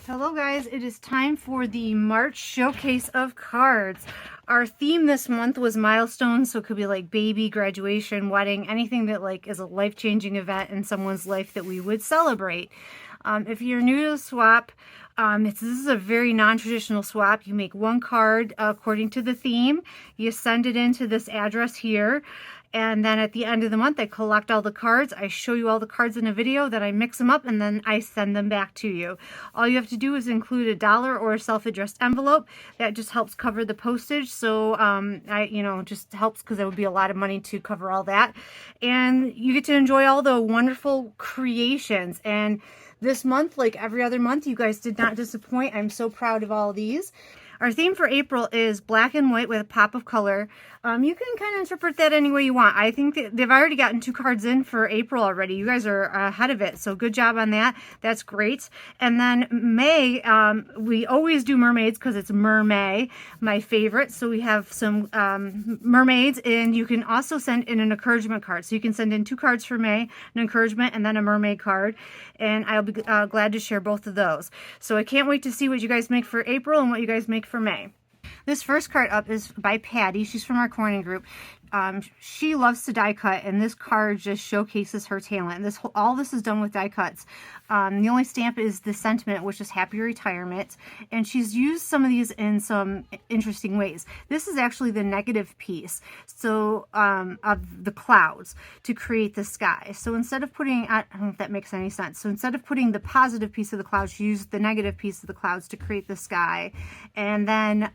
Hello guys, it is time for the March showcase of cards. Our theme this month was milestones, so it could be like baby, graduation, wedding, anything that like is a life-changing event in someone's life that we would celebrate. If you're new to the swap, this is a very non-traditional swap. You make one card according to the theme. You send it into this address here. And then at the end of the month, I collect all the cards. I show you all the cards in a video, then I mix them up, and then I send them back to you. All you have to do is include $1 or a self-addressed envelope. That just helps cover the postage. So, just helps because it would be a lot of money to cover all that. And you get to enjoy all the wonderful creations. And this month, like every other month, you guys did not disappoint. I'm so proud of all of these. Our theme for April is black and white with a pop of color. You can kind of interpret that any way you want. I think that they've already gotten 2 cards in for April already. You guys are ahead of it, so good job on that. That's great. And then May, we always do mermaids because it's Mermay, my favorite. So we have some mermaids, and you can also send in an encouragement card. So you can send in 2 cards for May, an encouragement, and then a mermaid card. And I'll be glad to share both of those. So I can't wait to see what you guys make for April and what you guys make for May. This first card up is by Patty. She's from our coining group. She loves to die cut, and this card just showcases her talent. All this is done with die cuts. The only stamp is the sentiment, which is happy retirement, and she's used some of these in some interesting ways. This is actually the negative piece, so of the clouds to create the sky. So instead of putting, I don't know if that makes any sense. So instead of putting the positive piece of the clouds, she used the negative piece of the clouds to create the sky, and then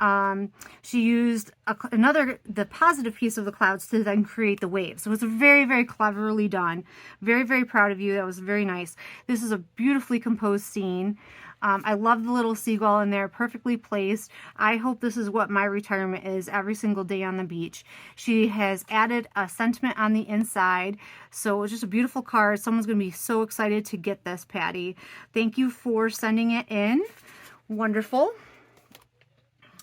she used the positive piece of the clouds to then create the waves. So it's very, very cleverly done. Very, very proud of you. That was very nice. This is a beautifully composed scene. I love the little seagull in there, perfectly placed. I hope this is what my retirement is every single day on the beach. She has added a sentiment on the inside. So it's just a beautiful card. Someone's going to be so excited to get this, Patty. Thank you for sending it in. Wonderful.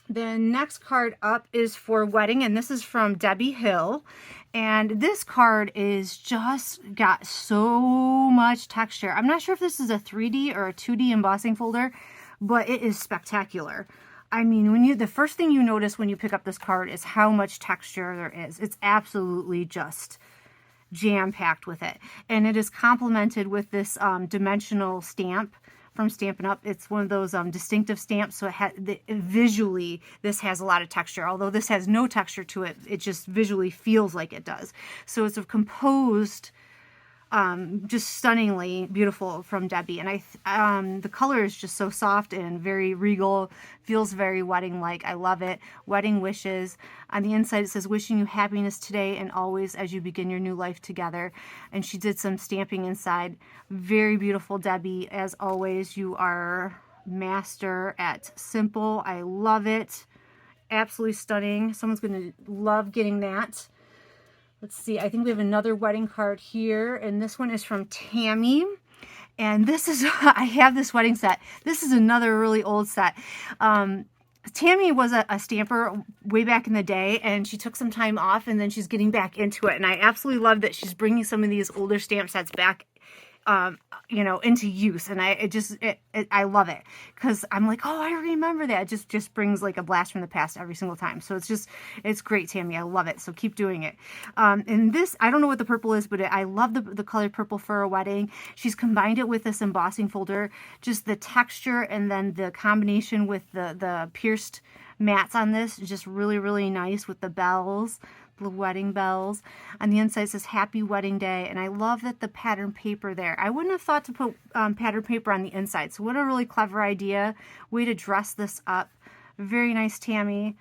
The next card up is for wedding, and this is from Debbie Hill. And this card is just got so much texture. I'm not sure if this is a 3D or a 2D embossing folder, but it is spectacular. I mean, the first thing you notice when you pick up this card is how much texture there is. It's absolutely just jam-packed with it. And it is complemented with this dimensional stamp from Stampin' Up. It's one of those distinctive stamps, so visually this has a lot of texture. Although this has no texture to it, it just visually feels like it does. So it's a composed, just stunningly beautiful from Debbie. And the color is just so soft and very regal, feels very wedding-like. I love it. Wedding wishes. On the inside it says, wishing you happiness today and always as you begin your new life together. And she did some stamping inside. Very beautiful, Debbie. As always, you are master at simple. I love it. Absolutely stunning. Someone's going to love getting that. Let's see, I think we have another wedding card here, and this one is from Tammy. And this is, I have this wedding set. This is another really old set. Tammy was a stamper way back in the day, and she took some time off, and then she's getting back into it. And I absolutely love that she's bringing some of these older stamp sets back into use. And I love it because I'm like, oh, I remember that. It just brings like a blast from the past every single time. So it's great, Tammy. I love it. So keep doing it. And this, I don't know what the purple is, but I love the color purple for a wedding. She's combined it with this embossing folder, just the texture and then the combination with the pierced mats on this is just really, really nice with the bells. The wedding bells. On the inside it says happy wedding day, and I love that the pattern paper there. I wouldn't have thought to put pattern paper on the inside, so what a really clever idea. Way to dress this up. Very nice, Tammy.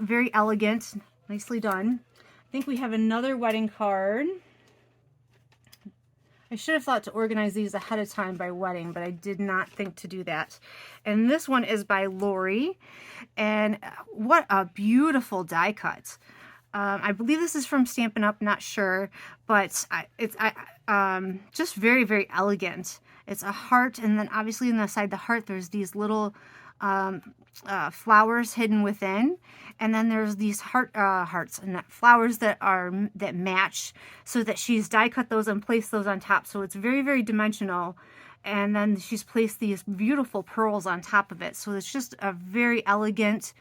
Very elegant. Nicely done. I think we have another wedding card. I should have thought to organize these ahead of time by wedding, but I did not think to do that. And this one is by Lori, and what a beautiful die cut. I believe this is from Stampin' Up, not sure, but it's just very, very elegant. It's a heart, and then obviously inside the heart there's these little flowers hidden within, and then there's these hearts and flowers that match, so that she's die cut those and placed those on top. So it's very, very dimensional, And then she's placed these beautiful pearls on top of it. So it's just a very elegant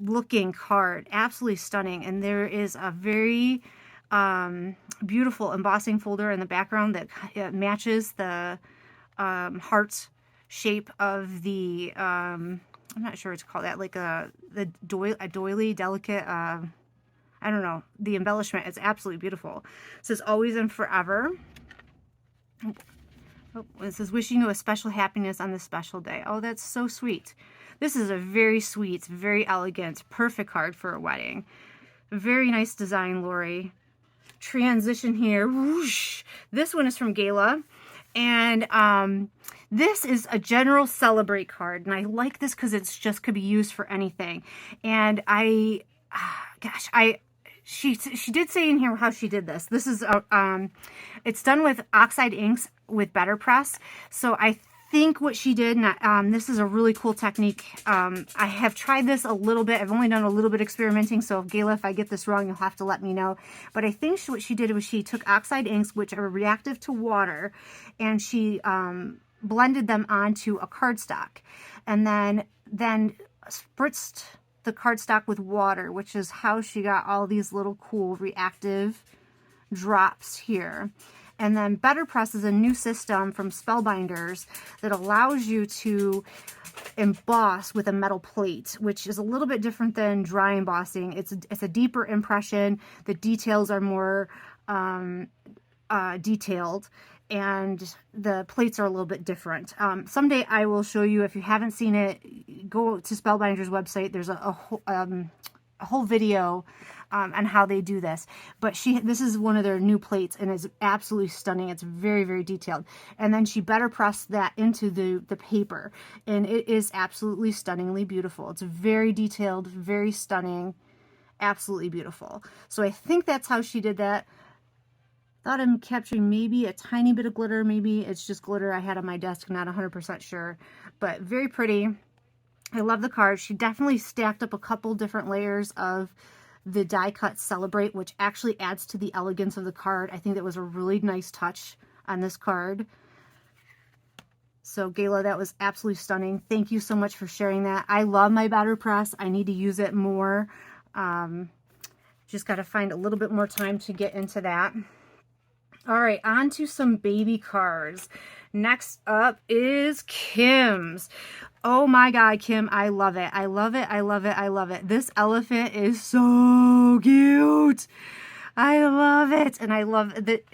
looking card. Absolutely stunning. And there is a very beautiful embossing folder in the background that matches the heart shape of the, I'm not sure what to call that, like a doily, delicate, I don't know, the embellishment. It's absolutely beautiful. It says always and forever. Oh, it says wishing you a special happiness on this special day. Oh, that's so sweet. This is a very sweet, very elegant, perfect card for a wedding. Very nice design, Lori. Transition here. Whoosh. This one is from Gala. And this is a general celebrate card. And I like this because it's just could be used for anything. And she did say in here how she did this. This is, it's done with oxide inks with Better Press. So I think what she did, this is a really cool technique. I have tried this a little bit. I've only done a little bit experimenting. So Gayla, if I get this wrong, you'll have to let me know. But I think what she did was she took oxide inks, which are reactive to water, and she blended them onto a cardstock, and then spritzed the cardstock with water, which is how she got all these little cool reactive drops here. And then Better Press is a new system from Spellbinders that allows you to emboss with a metal plate, which is a little bit different than dry embossing. It's a deeper impression. The details are more detailed, and the plates are a little bit different. Someday I will show you. If you haven't seen it, go to Spellbinders website. There's a whole video on how they do this. But this is one of their new plates, and it's absolutely stunning. It's very, very detailed. And then she Better Pressed that into the paper, and it is absolutely stunningly beautiful. It's very detailed, very stunning, absolutely beautiful. So I think that's how she did that. Thought I'm capturing maybe a tiny bit of glitter. Maybe it's just glitter I had on my desk. Not 100% sure, but very pretty. I love the card. She definitely stacked up a couple different layers of the die cut Celebrate, which actually adds to the elegance of the card. I think that was a really nice touch on this card. So Gayla, that was absolutely stunning. Thank you so much for sharing that. I love my Better Press. I need to use it more. Just got to find a little bit more time to get into that. All right, on to some baby cards. Next up is Kim's. Oh my God, Kim, I love it. I love it. I love it. I love it. This elephant is so cute. I love it. And I love that.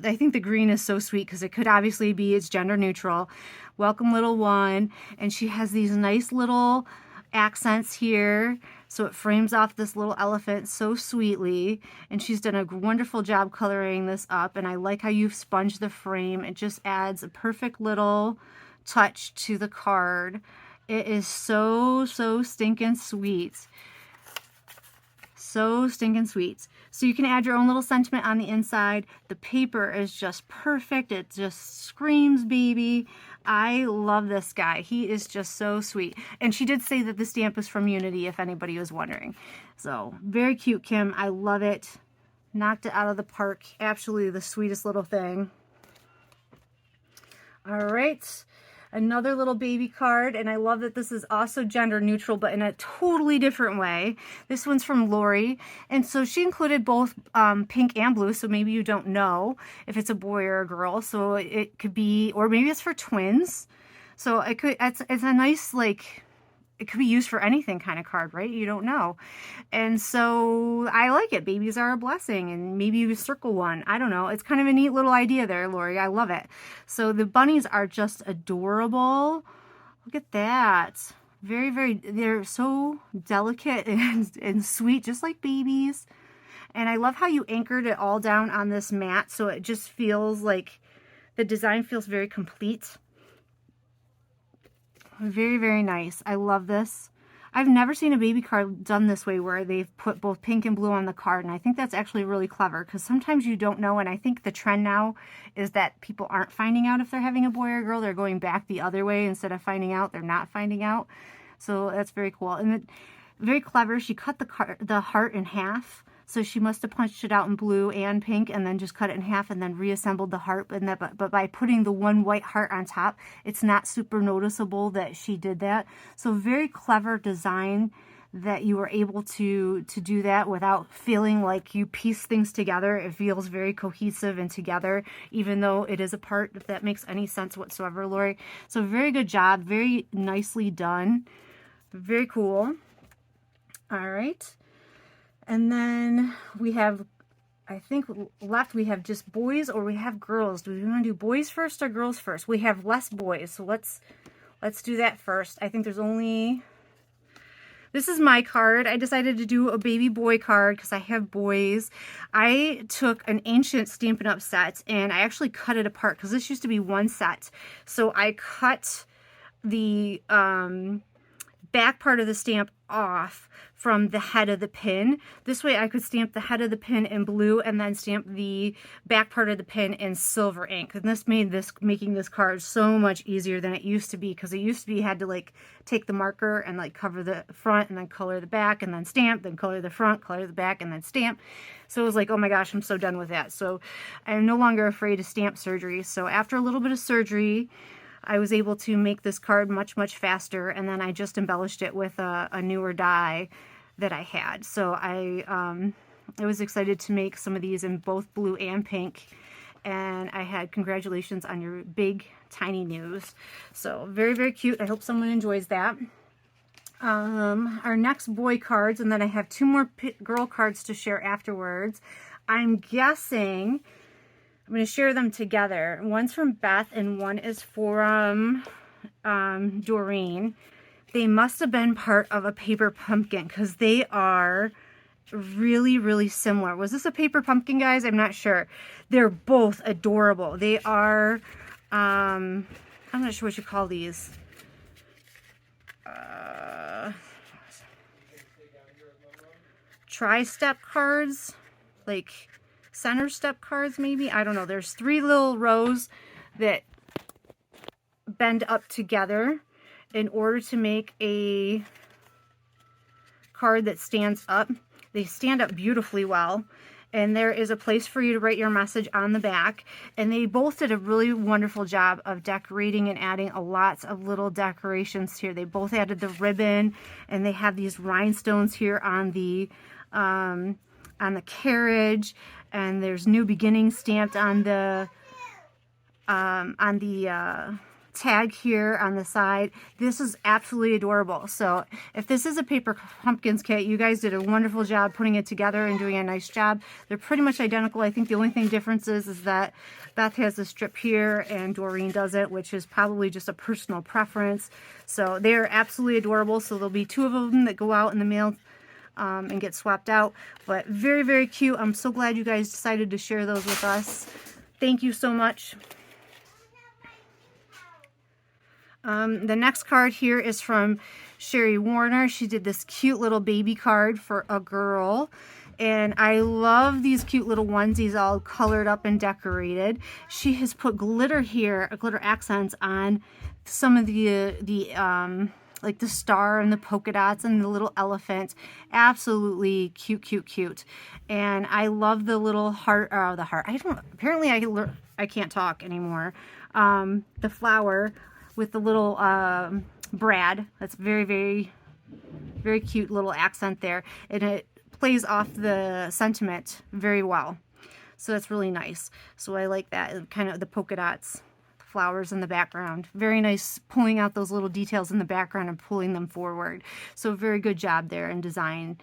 I think the green is so sweet because it could obviously be, it's gender neutral. Welcome, little one. And she has these nice little accents here. So it frames off this little elephant so sweetly, and she's done a wonderful job coloring this up, and I like how you've sponged the frame. It just adds a perfect little touch to the card. It is so stinking sweet. So stinking sweet. So you can add your own little sentiment on the inside. The paper is just perfect. It just screams baby. I love this guy. He is just so sweet. And she did say that the stamp is from Unity, if anybody was wondering. So very cute, Kim. I love it. Knocked it out of the park. Absolutely the sweetest little thing. All right. Another little baby card, and I love that this is also gender neutral, but in a totally different way. This one's from Lori, and so she included both pink and blue, so maybe you don't know if it's a boy or a girl, so it could be, or maybe it's for twins. So it's a nice, like, it could be used for anything kind of card, right? You don't know. And so I like it. Babies are a blessing, and maybe you circle one. I don't know. It's kind of a neat little idea there, Lori. I love it. So the bunnies are just adorable. Look at that. They're so delicate and sweet, just like babies. And I love how you anchored it all down on this mat, so it just feels like the design feels very complete. Very, very nice. I love this. I've never seen a baby card done this way where they've put both pink and blue on the card, and I think that's actually really clever because sometimes you don't know, and I think the trend now is that people aren't finding out if they're having a boy or a girl. They're going back the other way. Instead of finding out, they're not finding out. So that's very cool. And very clever. She cut the heart in half So she must have punched it out in blue and pink and then just cut it in half and then reassembled the heart. But by putting the one white heart on top, it's not super noticeable that she did that. So very clever design that you were able to do that without feeling like you piece things together. It feels very cohesive and together, even though it is apart, if that makes any sense whatsoever, Lori. So very good job, very nicely done, very cool. All right, and then we have, I think left we have just boys or we have girls. Do we want to do boys first or girls first? We have less boys, so let's do that first. I think there's only, this is my card. I decided to do a baby boy card because I have boys. I took an ancient Stampin' Up! Set and I actually cut it apart because this used to be one set. So I cut the back part of the stamp off from the head of the pin. This way I could stamp the head of the pin in blue and then stamp the back part of the pin in silver ink. And this made making this card so much easier than it used to be, because it used to be you had to like take the marker and like cover the front and then color the back and then stamp, then color the front, color the back, and then stamp. So it was like, oh my gosh, I'm so done with that. So I'm no longer afraid of stamp surgery. So after a little bit of surgery, I was able to make this card much, much faster, and then I just embellished it with a newer die that I had. So I was excited to make some of these in both blue and pink, and I had congratulations on your big, tiny news. So very, very cute. I hope someone enjoys that. Our next boy cards, and then I have two more girl cards to share afterwards. I'm guessing I'm going to share them together. One's from Beth and one is from Doreen. They must have been part of a paper pumpkin because they are really, really similar. Was this a paper pumpkin, guys? I'm not sure. They're both adorable. They are, I'm not sure what you call these. Tri-step cards, like center step cards maybe. I don't know. There's three little rows that bend up together in order to make a card that stands up. They stand up beautifully well, and there is a place for you to write your message on the back. And they both did a really wonderful job of decorating and adding a lots of little decorations here. They both added the ribbon, and they have these rhinestones here on the carriage, and there's New Beginning stamped on the tag here on the side. This is absolutely adorable. So if this is a paper pumpkins kit, you guys did a wonderful job putting it together and doing a nice job. They're pretty much identical. I think the only thing difference is that Beth has a strip here and Doreen doesn't, which is probably just a personal preference. So they're absolutely adorable. So there'll be two of them that go out in the mail and get swapped out, but very, very cute. I'm so glad you guys decided to share those with us. Thank you so much. The next card here is from Sherry Warner. She did this cute little baby card for a girl, and I love these cute little onesies all colored up and decorated. She has put glitter here, glitter accents on some of the like the star and the polka dots and the little elephant. Absolutely cute, cute, cute. And I love the little heart, the heart. Apparently I can't talk anymore. The flower with the little brad. That's very, very, very cute little accent there. And it plays off the sentiment very well. So that's really nice. So I like that, kind of the polka dots, flowers in the background. Very nice pulling out those little details in the background and pulling them forward. So very good job there in design.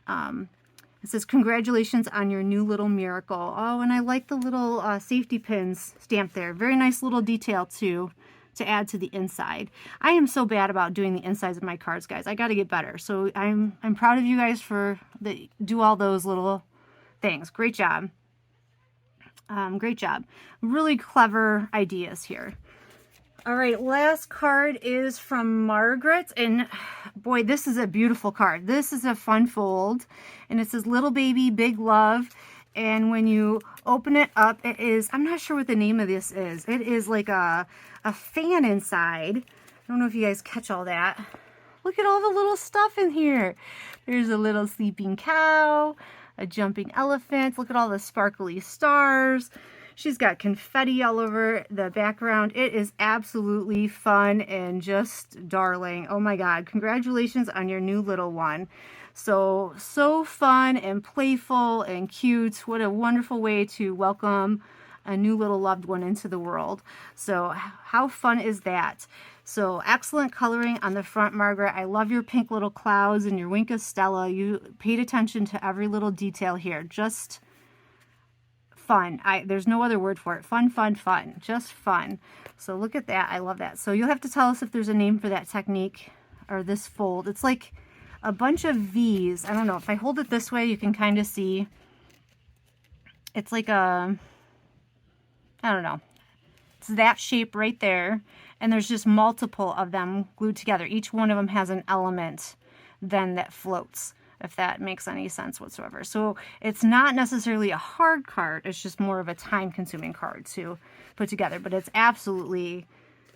It says, congratulations on your new little miracle. Oh, and I like the little safety pins stamped there. Very nice little detail too, to add to the inside. I am so bad about doing the insides of my cards, guys. I got to get better. So I'm proud of you guys for do all those little things. Great job. Great job. Really clever ideas here. All right, last card is from Margaret, and boy, this is a beautiful card. This is a fun fold, and it says little baby, big love. And when you open it up, it is, I'm not sure what the name of this is. It is like a fan inside. I don't know if you guys catch all that. Look at all the little stuff in here. There's a little sleeping cow. a jumping elephant. Look at all the sparkly stars. She's got confetti all over the background. It is absolutely fun and just darling. Oh my God, congratulations on your new little one. So fun and playful and cute. What a wonderful way to welcome a new little loved one into the world. So how fun is that? So excellent coloring on the front, Margaret. I love your pink little clouds and your wink of Stella. You paid attention to every little detail here. Just fun. There's no other word for it. Fun, fun, fun. Just fun. So look at that. I love that. So you'll have to tell us if there's a name for that technique or this fold. It's like a bunch of V's. I don't know. If I hold it this way, you can kind of see. It's like a, I don't know. It's that shape right there. And there's just multiple of them glued together. Each one of them has an element then that floats, if that makes any sense whatsoever. So it's not necessarily a hard card. It's just more of a time-consuming card to put together. But it's absolutely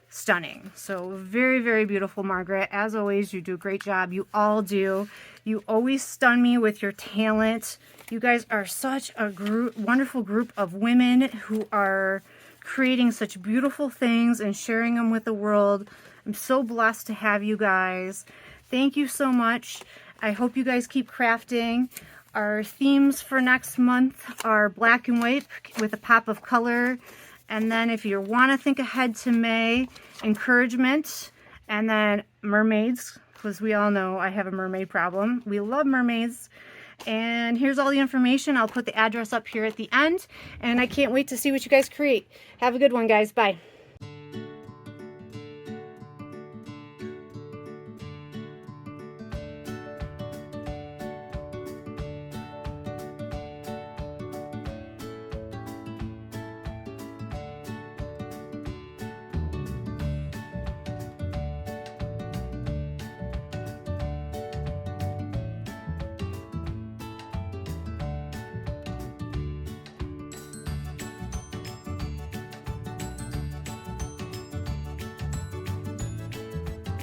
stunning. So very, very beautiful, Margaret. As always, you do a great job. You all do. You always stun me with your talent. You guys are such a wonderful group of women who are creating such beautiful things and sharing them with the world. I'm so blessed to have you guys. Thank you so much. I hope you guys keep crafting. Our themes for next month are black and white with a pop of color. And then if you want to think ahead to May, encouragement, and then mermaids, because we all know I have a mermaid problem. We love mermaids. And here's all the information. I'll put the address up here at the end. And I can't wait to see what you guys create. Have a good one, guys. Bye.